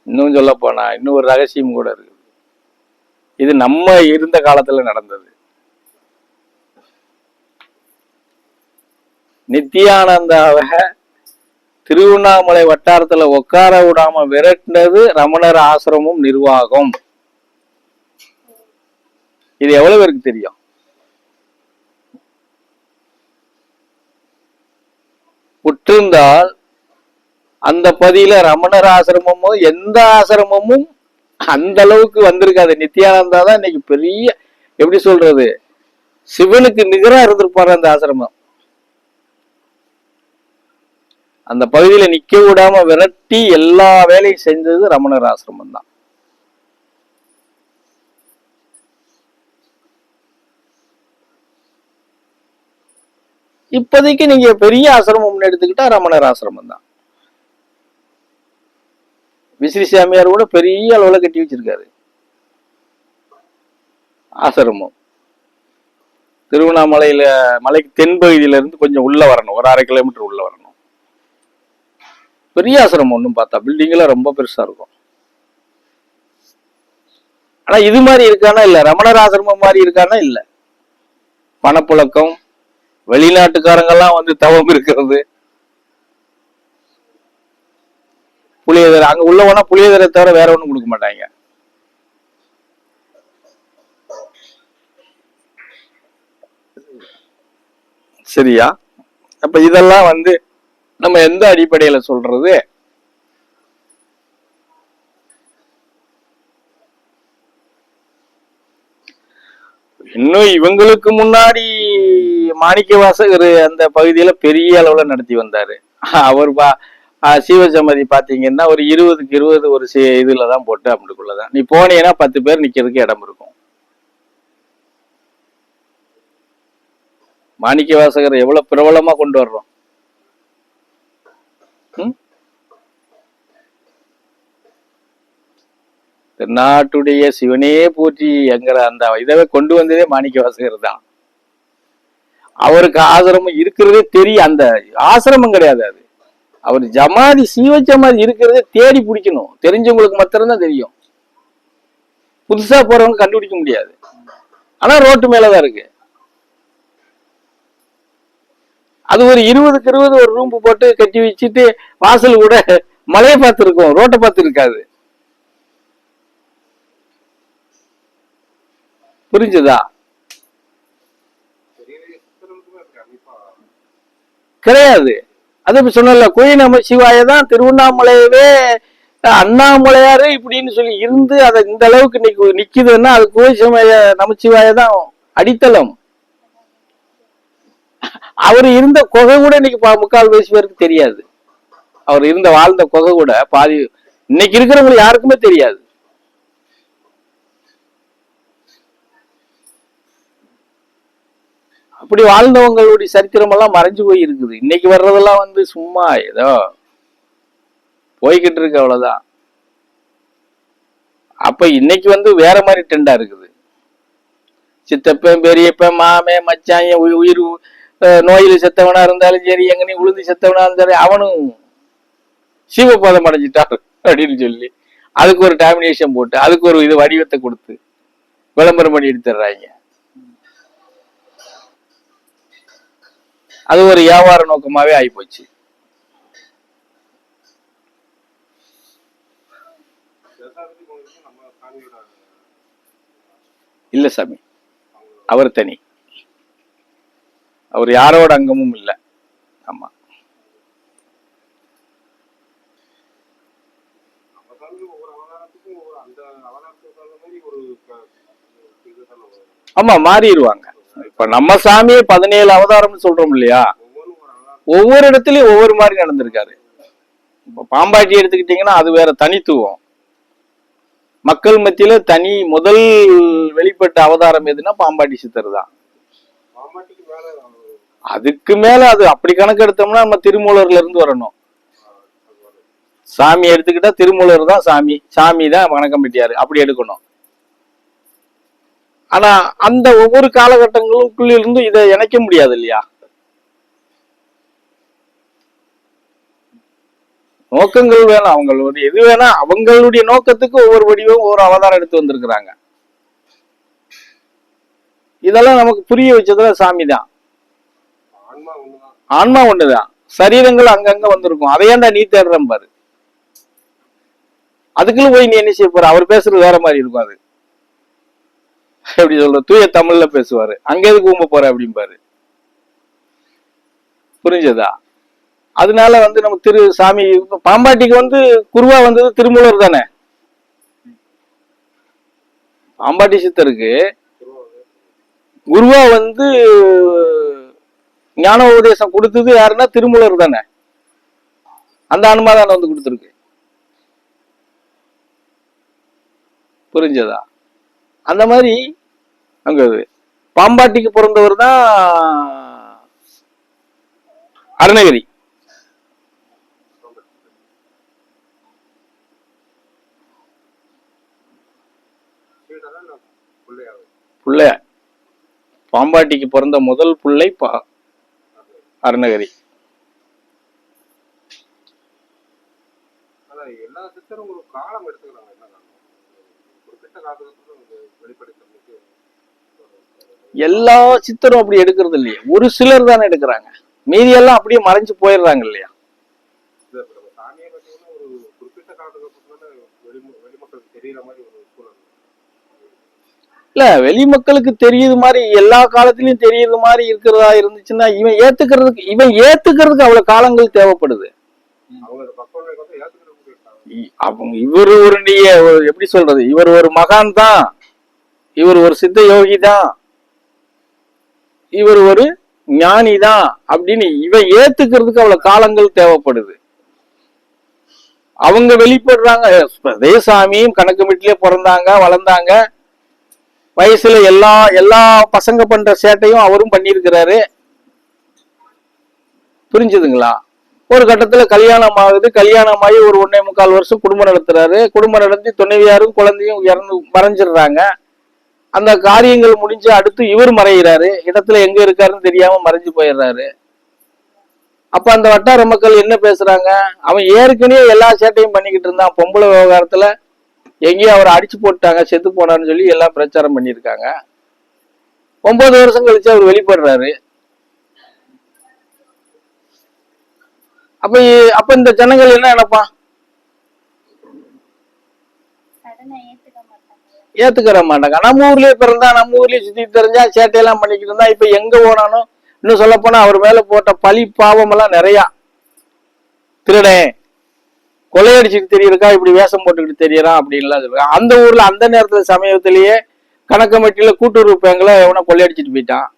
இன்னும் சொல்ல போனா இன்னும் ஒரு ரகசியம் கூட இருக்கு. இது நம்ம இருந்த காலத்துல நடந்தது. நித்யானந்தாவை திருவண்ணாமலை வட்டாரத்துல உட்கார விடாம விரட்டினது ரமணர் ஆசிரமும் நிர்வாகம். இது எவ்வளவு பேருக்கு தெரியும்? உற்றிருந்தால் அந்த பதியில ரமணர் ஆசிரமமும் எந்த ஆசிரமமும் அந்த அளவுக்கு வந்திருக்காது. நித்யானந்தா தான் இன்னைக்கு பெரிய, எப்படி சொல்றது, சிவனுக்கு நிகரா இருந்திருப்பாரு அந்த ஆசிரமம். அந்த பகுதியில நிக்க விடாம விரட்டி எல்லா வேலையும் செஞ்சது ரமணர் ஆசிரமம் தான். இப்போதைக்கு நீங்க பெரிய ஆசிரமம் எடுத்துக்கிட்டா ரமணர் ஆசிரமம் தான். விசிறி சாமியார் கூட பெரிய அளவுல கட்டி வச்சிருக்காரு ஆசிரமம். திருவண்ணாமலையில மலைக்கு தென்பகுதியில இருந்து கொஞ்சம் உள்ள வரணும், ஒரு 1/2 கிலோமீட்டர் உள்ள வரணும். பெரிய ஆசிரமம் ஒன்றும் பார்த்தா பில்டிங் எல்லாம் ரொம்ப பெருசா இருக்கும். ஆனா இது மாதிரி இருக்கானா இல்ல, ரமணர் ஆசிரமம் மாதிரி இருக்கானா இல்ல. பணப்புழக்கம், வெளிநாட்டுக்காரங்கெல்லாம் வந்து தவம் இருக்கிறது, புளியதரை அங்க உள்ள போனா புளியதரை தவிர வேற ஒண்ணும் கொடுக்க மாட்டாங்க. சரியா? அப்ப இதெல்லாம் வந்து நம்ம எந்த அடிப்படையில சொல்றது? இன்னும் இவங்களுக்கு முன்னாடி மாணிக்க வாசகர் அந்த பகுதியில பெரிய அளவுல நடத்தி வந்தாரு. அவர் சீவசமதி பாத்தீங்கன்னா ஒரு 20க்கு 20 ஒரு இதுலதான் போட்டு அப்படிக்குள்ளதான். நீ போனீங்கன்னா 10 பேர் நிக்கிறதுக்கு இடம் இருக்கும். மாணிக்க வாசகர் எவ்வளவு பிரபலமா கொண்டு வர்றோம். தென்னாட்டுடைய சிவனே போற்றி என்கிற அந்த இதவே கொண்டு வந்ததே மாணிக்க வாசகர் தான். அவருக்கு ஆசிரமம் இருக்கிறதே தெரியும். அந்த ஆசிரமம் கிடையாது, அது அவர் ஜமாதி, சீவ ஜமாதி இருக்கிறதே தேடி பிடிக்கணும். தெரிஞ்சவங்களுக்கு மாத்திரம்தான் தெரியும். புதுசா போறவங்க கண்டுபிடிக்க முடியாது. ஆனா ரோட்டு மேலதான் இருக்கு. அது ஒரு 20க்கு 20 ஒரு ரூம் போட்டு கட்டி வச்சுட்டு வாசல் கூட மலையை பார்த்து இருக்கும், ரோட்டை பார்த்து இருக்காது. புரிஞ்சுதா? கிடையாது. அது சொன்னல, கோயில் நம சிவாயதான் திருவண்ணாமலையவே அண்ணாமலையாரு இப்படின்னு சொல்லி இருந்து அதை இந்த அளவுக்கு நிக்குதுன்னா அது கோயில் நமச்சிவாயதான் அடித்தளம். அவர் இருந்த கொகை கூட இன்னைக்கு 3/4 பேருக்கு தெரியாது. அவர் இருந்த வாழ்ந்த கொகை கூட பாதி இன்னைக்கு இருக்கிறவங்களுக்கு யாருக்குமே தெரியாது. அப்படி வாழ்ந்தவங்களுடைய சரித்திரம் எல்லாம் மறைஞ்சு போய் இருக்குது. இன்னைக்கு வர்றதெல்லாம் வந்து சும்மா ஏதோ போய்கிட்டு இருக்கு, அவ்வளவுதான். அப்ப இன்னைக்கு வந்து வேற மாதிரி ட்ரெண்டா இருக்குது. சித்தப்பன், பெரியப்பன், மாமே, மச்சான், உயிர் நோயில செத்தவனா இருந்தாலும் சரி, எங்கனே உளுந்து செத்தவனா இருந்தாலும் அவனும் சிவபதம் அடைஞ்சிட்டார் அப்படின்னு சொல்லி அதுக்கு ஒரு டாமினேஷன் போட்டு அதுக்கு ஒரு இது வடிவத்தை கொடுத்து விளம்பரம் பண்ணி எடுத்துடுறாங்க. அது ஒரு வியாபார நோக்கமாவே ஆயிப்போச்சு. இல்ல சாமி, அவர் தனி, அவர் யாரோட அங்கமும் இல்லை. ஆமா, ஆமா மாறிடுவாங்க. இப்ப நம்ம சாமியே 17 அவதாரம்னு சொல்றோம் இல்லையா, ஒவ்வொரு இடத்துலயும் ஒவ்வொரு மாதிரி நடந்திருக்காரு. இப்ப பாம்பாட்டி எடுத்துக்கிட்டீங்கன்னா அது வேற தனித்துவம். மக்கள் மத்தியில தனி முதல் வெளிப்பட்ட அவதாரம் எதுன்னா பாம்பாட்டி சித்தர் தான். அதுக்கு மேல அது அப்படி கணக்கு எடுத்தோம்னா நம்ம திருமூலர்ல இருந்து வரணும். சாமி எடுத்துக்கிட்டா திருமூலர் தான் சாமி, சாமி தான் வணக்கம் பெட்டியாரு, அப்படி எடுக்கணும். ஆனா அந்த ஒவ்வொரு காலகட்டங்களுக்குள்ள இருந்து இதை இணைக்க முடியாது இல்லையா. நோக்கங்கள் வேணும், அவங்களுடைய எது வேணா அவங்களுடைய நோக்கத்துக்கு ஒவ்வொரு வடிவம் ஒவ்வொரு அவதாரம் எடுத்து வந்திருக்கிறாங்க. இதெல்லாம் நமக்கு புரிய வச்சதுல சாமி தான். ஆன்மா ஒண்ணுதான், சரீரங்கள் அங்கங்க வந்திருக்கும். அதையாண்டா நீ தேடுறேன் பாரு. அதுக்குள்ள போய் நீ என்ன செய்ய போற? அவர் பேசுறது வேற மாதிரி இருக்கும். அது எப்படி சொல்ற, தூய தமிழ்ல பேசுவாரு. அங்க எதுக்கு ஊம்ப போற அப்படிம்பாரு. புரிஞ்சதா? அதனால நம்ம சாமி பாம்பாட்டிக்கு குருவா வந்தது திருமூலர் தானே. பாம்பாட்டி சித்தருக்கு குருவா ஞான உபதேசம் கொடுத்தது யாருன்னா திருமூலர் தானே. அந்த அனுமா தானே கொடுத்துருக்கு. புரிஞ்சதா? அந்த மாதிரி அங்க பாம்பாட்டிக்கு பிறந்தவர் தான் அருணகிரி. புள்ள பாம்பாட்டிக்கு பிறந்த முதல் புள்ளை அருணகிரி. எல்லா சித்தரும் அப்படி எடுக்கிறது இல்லையா, ஒரு சிலர் தானே எடுக்கிறாங்க. மீதி எல்லாம் அப்படியே மறைஞ்சு போயிடுறாங்க இல்லையா. இல்ல, வெளி மக்களுக்கு தெரியுது மாதிரி எல்லா காலத்திலயும் தெரியுது மாதிரி இருக்கிறதா இருந்துச்சுன்னா இவன் ஏத்துக்கிறதுக்கு அவ்வளவு காலங்கள் தேவைப்படுது. அவங்க இவர் எப்படி சொல்றது, இவர் ஒரு மகான் தான், இவர் ஒரு சித்த யோகி தான், இவர் ஒரு ஞானி தான் அப்படின்னு இவன் ஏத்துக்கிறதுக்கு அவ்வளவு காலங்கள் தேவைப்படுது. அவங்க வெளிப்படுறாங்க. தேசாமியும் கணக்கு வீட்டிலே பிறந்தாங்க வளர்ந்தாங்க. வயசுல எல்லா பசங்க பண்ற சேட்டையும் அவரும் பண்ணியிருக்கிறாரு. புரிஞ்சுதுங்களா? ஒரு கட்டத்துல கல்யாணம் ஆகுது. கல்யாணம் ஆகி ஒரு 1.25 வருஷம் குடும்பம் நடத்துறாரு. குடும்பம் நடத்தி துணைவியாரும் குழந்தையும் மறைஞ்சிடுறாங்க. அந்த காரியங்கள் முடிஞ்சு அடுத்து இவர் மறைகிறாரு. இடத்துல எங்க இருக்காருன்னு தெரியாம மறைஞ்சு போயிடுறாரு. அப்ப அந்த வட்டார மக்கள் என்ன பேசுறாங்க, அவன் ஏற்கனவே எல்லா சேட்டையும் பண்ணிக்கிட்டு இருந்தான். பொம்பளை விவகாரத்துல எங்கேயும் அவரை அடிச்சு போட்டாங்க, செத்து போனான்னு சொல்லி எல்லாம் பிரச்சாரம் பண்ணியிருக்காங்க. 9 வருஷம் கழிச்சு அவர் வெளிப்படுறாரு. அப்ப இந்த ஜனங்கள் என்ன நினைப்பான்? ஏத்துக்கிற மாட்டாங்க. நம்ம ஊர்லயே பிறந்தா, நம்ம ஊர்லயே சுத்தி தெரிஞ்சா, சேட்டையெல்லாம் பண்ணிக்கிட்டு இருந்தா, இப்ப எங்க போனாலும் இன்னும் சொல்ல போனா அவர் மேல போட்ட பழி பாவம் எல்லாம் நிறைய. திருடன் கொள்ளையடிச்சுட்டு தெரியறக்கா, இப்படி வேஷம் போட்டுக்கிட்டு தெரியறான் அப்படின்லாம் சொல்றாங்க. அந்த ஊர்ல அந்த நேரத்துல சமயத்திலேயே கணக்கம்பட்டியில கூட்டுறவு பேங்க்ல எவனா கொள்ளையடிச்சிட்டு போயிட்டான்.